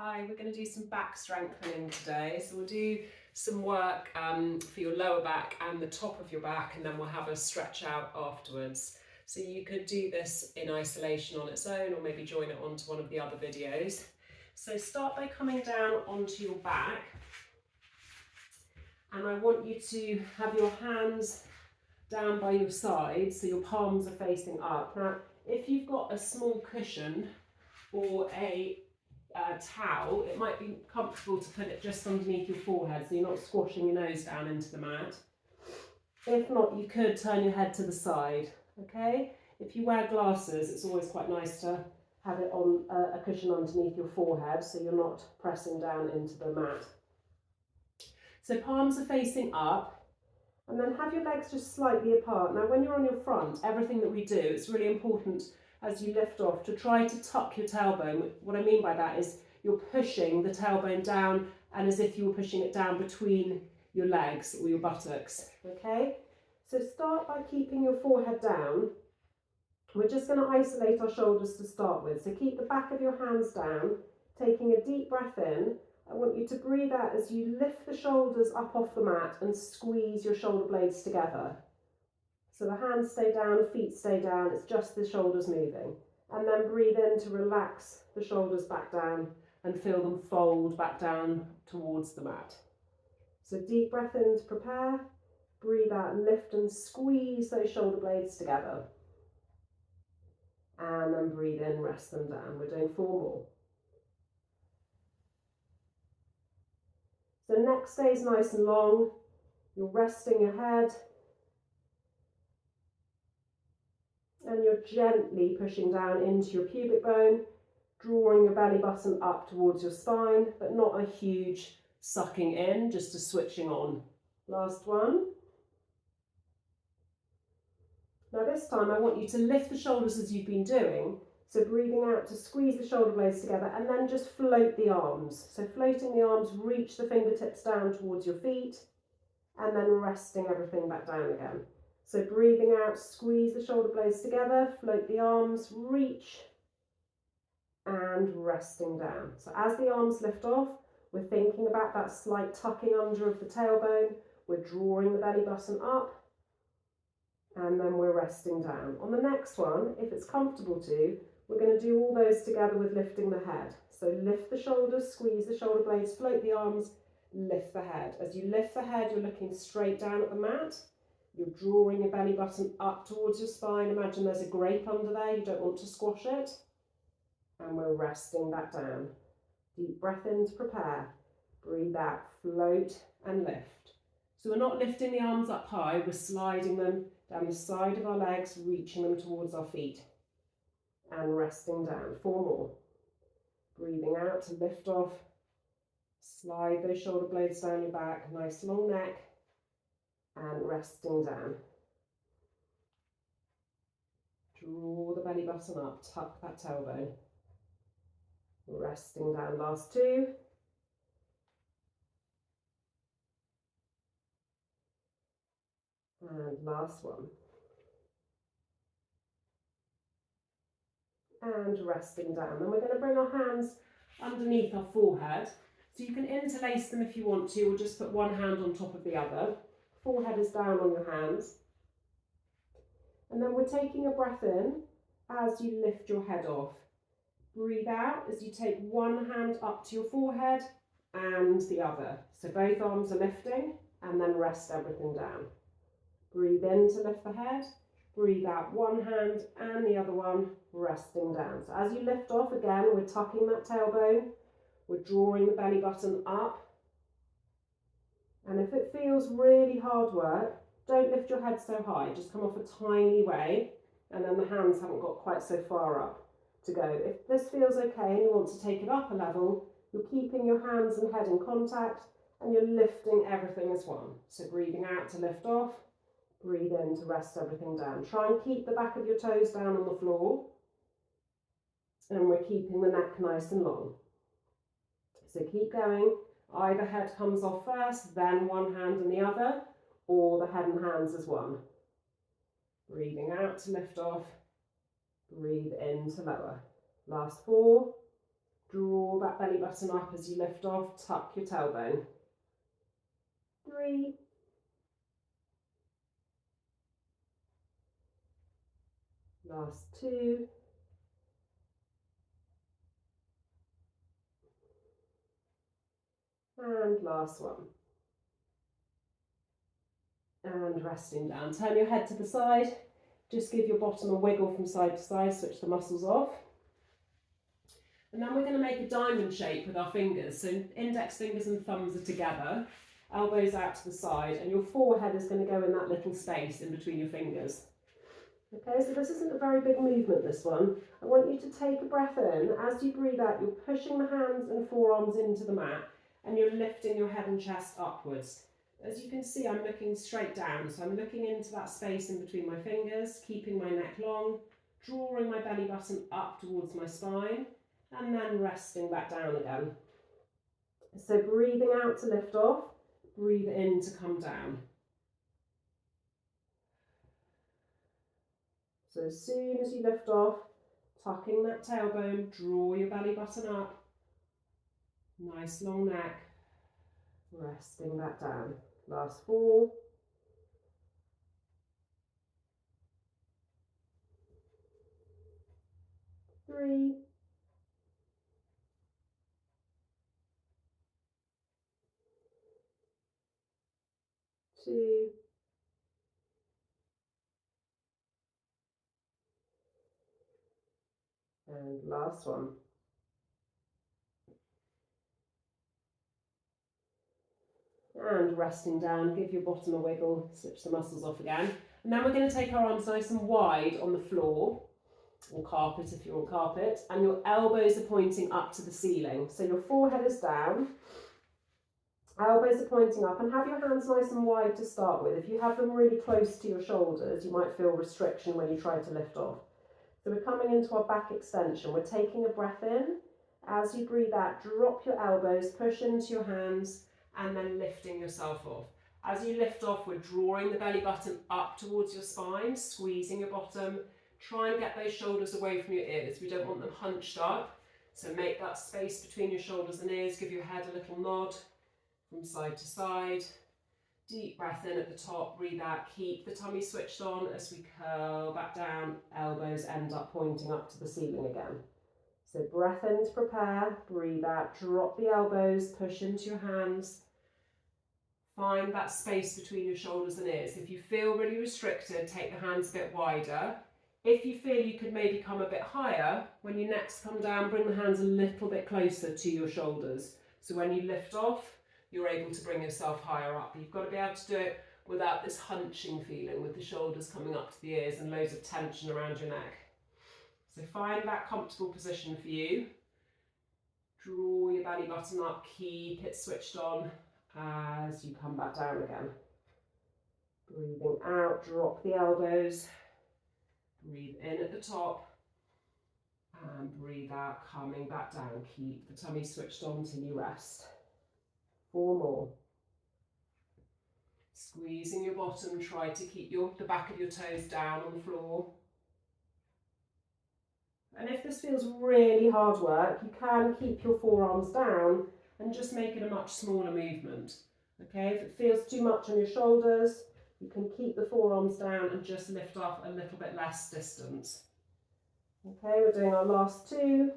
Hi, we're going to do some back strengthening today. So we'll do some work for your lower back and the top of your back, and then we'll have a stretch out afterwards. So you could do this in isolation on its own, or maybe join it onto one of the other videos. So start by coming down onto your back, and I want you to have your hands down by your sides, so your palms are facing up. Now, if you've got a small cushion or a towel, it might be comfortable to put it just underneath your forehead so you're not squashing your nose down into the mat. If not, you could turn your head to the side, okay? If you wear glasses, it's always quite nice to have it on a cushion underneath your forehead so you're not pressing down into the mat. So palms are facing up, and then have your legs just slightly apart. Now when you're on your front, everything that we do, it's really important as you lift off to try to tuck your tailbone. What I mean by that is you're pushing the tailbone down, and as if you were pushing it down between your legs or your buttocks, okay? So start by keeping your forehead down. We're just going to isolate our shoulders to start with. So keep the back of your hands down, taking a deep breath in. I want you to breathe out as you lift the shoulders up off the mat and squeeze your shoulder blades together. So the hands stay down, feet stay down, it's just the shoulders moving. And then breathe in to relax the shoulders back down and feel them fold back down towards the mat. So deep breath in to prepare, breathe out, lift and squeeze those shoulder blades together. And then breathe in, rest them down. We're doing 4 more. So neck stays nice and long. You're resting your head. And you're gently pushing down into your pubic bone, drawing your belly button up towards your spine, but not a huge sucking in, just a switching on. Last one. Now this time I want you to lift the shoulders as you've been doing. So breathing out to squeeze the shoulder blades together, and then just float the arms. So floating the arms, reach the fingertips down towards your feet, and then resting everything back down again. So breathing out, squeeze the shoulder blades together, float the arms, reach, and resting down. So as the arms lift off, we're thinking about that slight tucking under of the tailbone, we're drawing the belly button up, and then we're resting down. On the next one, if it's comfortable to, we're going to do all those together with lifting the head. So lift the shoulders, squeeze the shoulder blades, float the arms, lift the head. As you lift the head, you're looking straight down at the mat. You're drawing your belly button up towards your spine. Imagine there's a grape under there. You don't want to squash it. And we're resting back down. Deep breath in to prepare. Breathe out, float and lift. So we're not lifting the arms up high. We're sliding them down the side of our legs, reaching them towards our feet. And resting down. 4 more. Breathing out to lift off. Slide those shoulder blades down your back. Nice long neck. And resting down. Draw the belly button up, tuck that tailbone. Resting down, last 2. And last 1. And resting down. Then we're going to bring our hands underneath our forehead. So you can interlace them if you want to, or just put one hand on top of the other. Forehead is down on your hands. And then we're taking a breath in as you lift your head off. Breathe out as you take one hand up to your forehead and the other. So both arms are lifting, and then rest everything down. Breathe in to lift the head. Breathe out one hand and the other one, resting down. So as you lift off again, we're tucking that tailbone. We're drawing the belly button up. And if it feels really hard work, don't lift your head so high. Just come off a tiny way, and then the hands haven't got quite so far up to go. If this feels okay and you want to take it up a level, you're keeping your hands and head in contact, and you're lifting everything as one. So breathing out to lift off, breathe in to rest everything down. Try and keep the back of your toes down on the floor, and we're keeping the neck nice and long. So keep going. Either head comes off first, then one hand and the other, or the head and hands as one. Breathing out to lift off, breathe in to lower. Last 4, Draw that belly button up as you lift off, tuck your tailbone. 3, last 2, and last 1. And resting down. Turn your head to the side, just give your bottom a wiggle from side to side, switch the muscles off. And then we're going to make a diamond shape with our fingers. So index fingers and thumbs are together, elbows out to the side, and your forehead is going to go in that little space in between your fingers. Okay, so this isn't a very big movement, this one. I want you to take a breath in. As you breathe out, you're pushing the hands and forearms into the mat, and you're lifting your head and chest upwards. As you can see, I'm looking straight down, so I'm looking into that space in between my fingers, keeping my neck long, drawing my belly button up towards my spine, and then resting back down again. So breathing out to lift off, breathe in to come down. So as soon as you lift off, tucking that tailbone, draw your belly button up, nice long neck, resting back down. Last 4, 3, 2, and last 1. And resting down, give your bottom a wiggle, switch the muscles off again. And then we're going to take our arms nice and wide on the floor, or carpet if you're on carpet, and your elbows are pointing up to the ceiling. So your forehead is down, elbows are pointing up, and have your hands nice and wide to start with. If you have them really close to your shoulders, you might feel restriction when you try to lift off. So we're coming into our back extension. We're taking a breath in. As you breathe out, drop your elbows, push into your hands, and then lifting yourself off. As you lift off, we're drawing the belly button up towards your spine, squeezing your bottom. Try and get those shoulders away from your ears. We don't want them hunched up. So make that space between your shoulders and ears. Give your head a little nod from side to side. Deep breath in at the top, breathe out, keep the tummy switched on as we curl back down, elbows end up pointing up to the ceiling again. So breath in to prepare, breathe out, drop the elbows, push into your hands. Find that space between your shoulders and ears. If you feel really restricted, take the hands a bit wider. If you feel you could maybe come a bit higher, when you next come down, bring the hands a little bit closer to your shoulders. So when you lift off, you're able to bring yourself higher up. You've got to be able to do it without this hunching feeling with the shoulders coming up to the ears and loads of tension around your neck. So find that comfortable position for you. Draw your belly button up, keep it switched on as you come back down again. Breathing out, drop the elbows. Breathe in at the top and breathe out, coming back down. Keep the tummy switched on till you rest. 4 more. Squeezing your bottom, try to keep the back of your toes down on the floor. And if this feels really hard work, you can keep your forearms down and just make it a much smaller movement. Okay, if it feels too much on your shoulders, you can keep the forearms down and just lift off a little bit less distance. Okay, we're doing our last 2.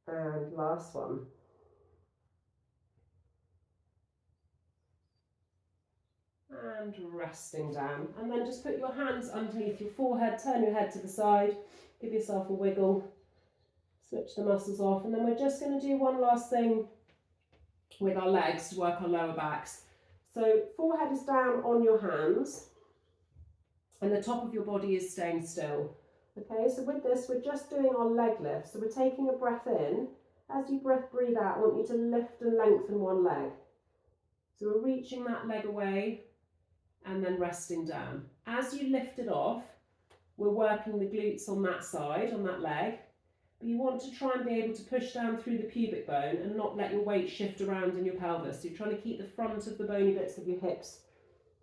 And last 1. And resting down. And then just put your hands underneath your forehead, turn your head to the side, give yourself a wiggle, switch the muscles off. And then we're just going to do one last thing with our legs to work our lower backs. So forehead is down on your hands and the top of your body is staying still. Okay, so with this, we're just doing our leg lift. So we're taking a breath in. As you breathe out, I want you to lift and lengthen one leg. So we're reaching that leg away and then resting down. As you lift it off, we're working the glutes on that side, on that leg. But you want to try and be able to push down through the pubic bone and not let your weight shift around in your pelvis. So you're trying to keep the front of the bony bits of your hips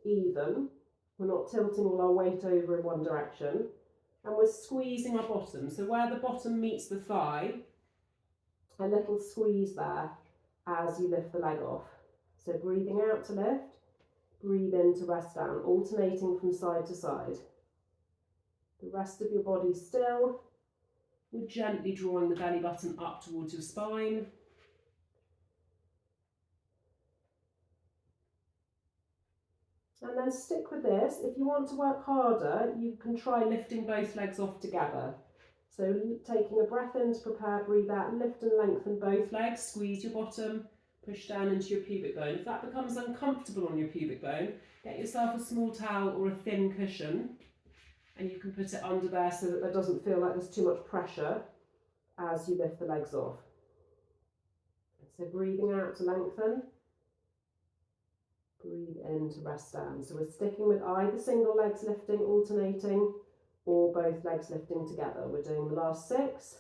even. We're not tilting all our weight over in one direction. And we're squeezing our bottom. So where the bottom meets the thigh, a little squeeze there as you lift the leg off. So breathing out to lift, breathe in to rest down, alternating from side to side. The rest of your body still. We're gently drawing the belly button up towards your spine. And then stick with this. If you want to work harder, you can try lifting both legs off together. So taking a breath in to prepare, breathe out, lift and lengthen both legs, squeeze your bottom, push down into your pubic bone. If that becomes uncomfortable on your pubic bone, get yourself a small towel or a thin cushion and you can put it under there so that there doesn't feel like there's too much pressure as you lift the legs off. So breathing out to lengthen, breathe in to rest down. So we're sticking with either single legs lifting, alternating, or both legs lifting together. We're doing the last 6.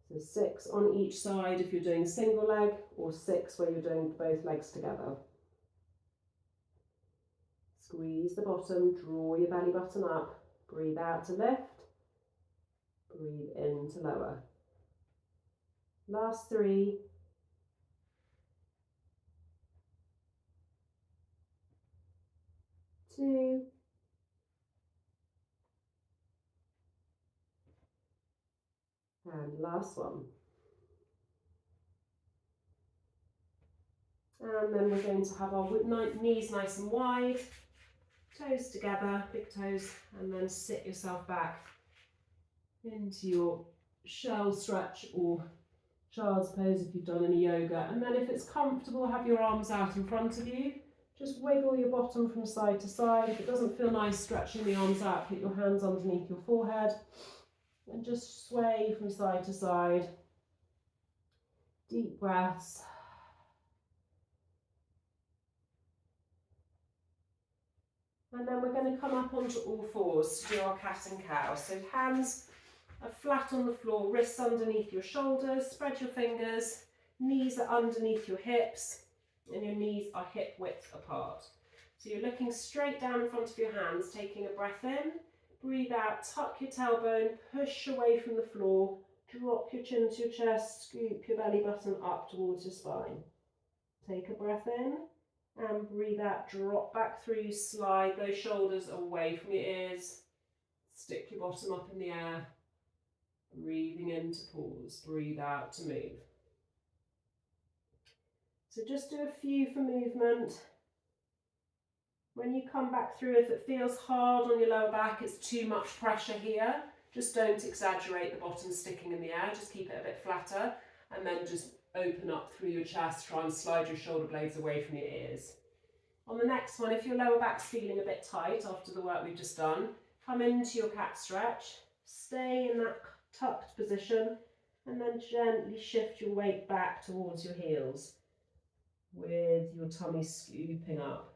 So 6 on each side if you're doing a single leg, or 6 where you're doing both legs together. Squeeze the bottom, draw your belly button up, breathe out to lift, breathe in to lower. Last 3. 2. And last one. And then we're going to have our knees nice and wide, toes together, big toes, and then sit yourself back into your shell stretch or child's pose if you've done any yoga. And then if it's comfortable, have your arms out in front of you. Just wiggle your bottom from side to side. If it doesn't feel nice stretching the arms out, put your hands underneath your forehead and just sway from side to side. Deep breaths. And then we're going to come up onto all fours to do our cat and cow. So hands are flat on the floor, wrists underneath your shoulders, spread your fingers, knees are underneath your hips, and your knees are hip width apart. So you're looking straight down in front of your hands, taking a breath in, breathe out, tuck your tailbone, push away from the floor, drop your chin to your chest, scoop your belly button up towards your spine. Take a breath in and breathe out, drop back through, slide those shoulders away from your ears, stick your bottom up in the air, breathing in to pause, breathe out to move. So just do a few for movement. When you come back through, if it feels hard on your lower back, it's too much pressure here, just don't exaggerate the bottom sticking in the air, just keep it a bit flatter, and then just open up through your chest, try and slide your shoulder blades away from your ears. On the next one, if your lower back's feeling a bit tight after the work we've just done, come into your cat stretch, stay in that tucked position, and then gently shift your weight back towards your heels with your tummy scooping up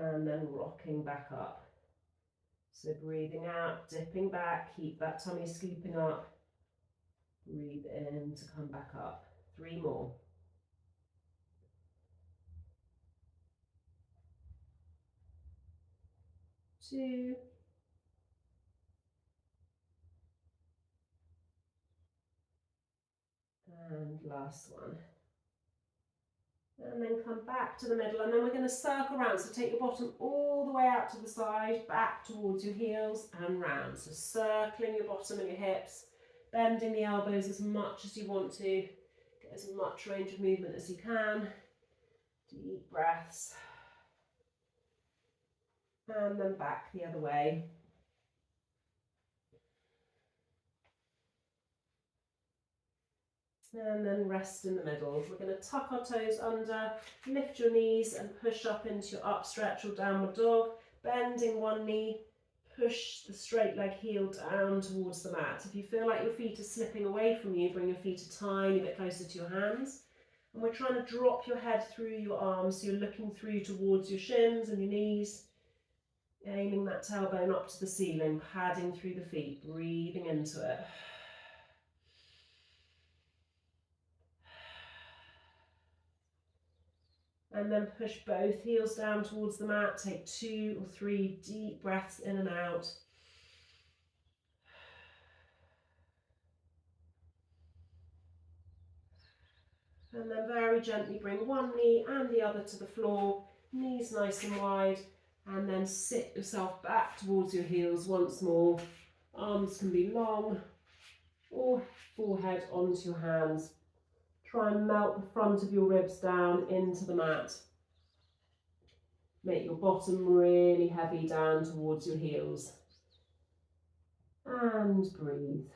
and then rocking back up. So breathing out, dipping back, keep that tummy scooping up, breathe in to come back up. 3 more. Two. And last one. And then come back to the middle, and then we're going to circle around. So take your bottom all the way out to the side, back towards your heels and round. So circling your bottom and your hips, bending the elbows as much as you want to, get as much range of movement as you can. Deep breaths. And then back the other way. And then rest in the middle. We're going to tuck our toes under, lift your knees and push up into your up stretch or downward dog, bending one knee, push the straight leg heel down towards the mat. If you feel like your feet are slipping away from you, bring your feet a tiny bit closer to your hands. And we're trying to drop your head through your arms, so you're looking through towards your shins and your knees, aiming that tailbone up to the ceiling, padding through the feet, breathing into it. And then push both heels down towards the mat. Take 2 or 3 deep breaths in and out. And then very gently bring one knee and the other to the floor, knees nice and wide, and then sit yourself back towards your heels once more. Arms can be long or forehead onto your hands. Try and melt the front of your ribs down into the mat. Make your bottom really heavy down towards your heels. And breathe.